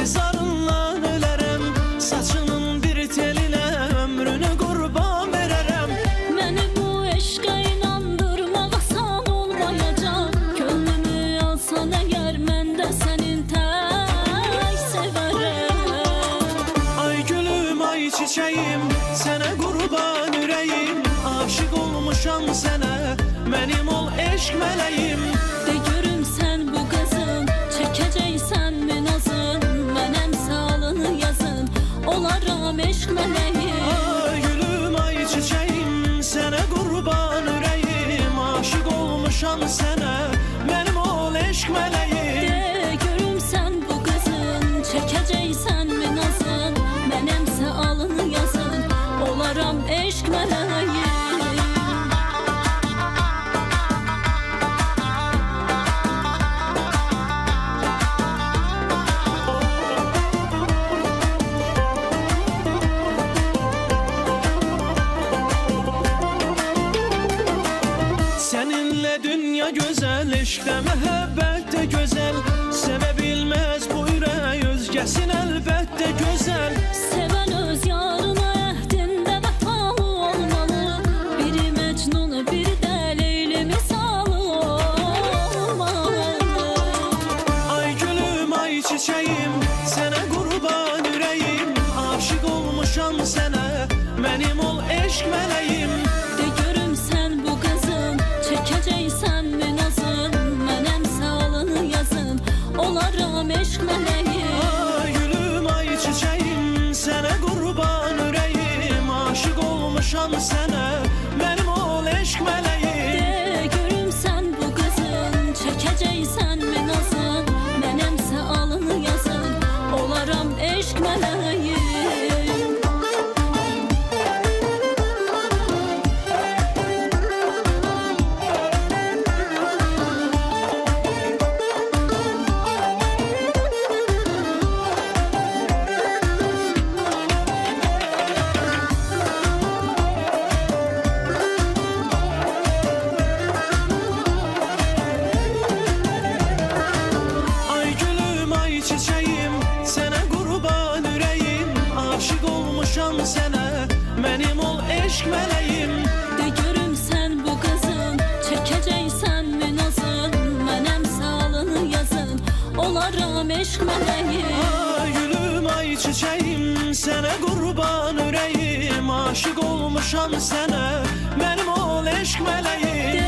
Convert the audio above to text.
zarından ölərəm, saçının bir telinə ömrünü qurban verərəm. Məni bu eşqə inandırmaq asan olmayacaq. Könlümü alsan əgər mən də sənin tək sevərəm. Ay gülüm, ay çiçeğim, sənə qurban ürəyim. Aşık olmuşam sənə, mənim ol eşq mələyim. De görüm sən bu qızın çəkəcəksən mi nazın? Mənəm salını yazın, olaram eşq mələyim. Ay gülüm, ay çiçeğim, sənə qurban ürəyim. Aşık olmuşam sənə, mənim ol eşq mələyim. De görüm sən bu qızın çəkəcəksən mi nazın? Mənəmsə alını yazın, olaram eşq mələyim. Seninle dünya güzel, eşkdə məhəbbət də gözəl. Sevə bilməz bu ürək özgəsin əlbəttə gözəl. Sevən öz yarına əhdində vəfalı olmalı. Biri Məcnun, biri də Leyli misalı olmalı. Ay gülüm, ay çiçeğim, sənə qurban ürəyim. Aşık olmuşam sənə, mənim ol eşq mələyim. De görüm sən bu qızın çəkəcəksən mi nazın? Mənəm salını yazın, olaram eşq mələyim. Ay gülüm, ay çiçeğim, sənə qurban ürəyim. Aşık olmuşam sənə, mənim ol eşq mələyim. De görüm sən bu qızın çəkəcəksən mi nazın? Mənəmsə alını yazın, olaram eşq mələyim. Ay gülüm, ay çiçeğim, sənə qurban ürəyim. Aşık olmuşam sənə, mənim ol eşq mələyim. De görüm sən bu qızın çəkəcəksən mi nazın? Mənəm salını yazın, olaram eşq mələyim. Ay gülüm, ay çiçeğim, sənə qurban ürəyim. Aşık olmuşam sənə, mənim ol eşq mələyim.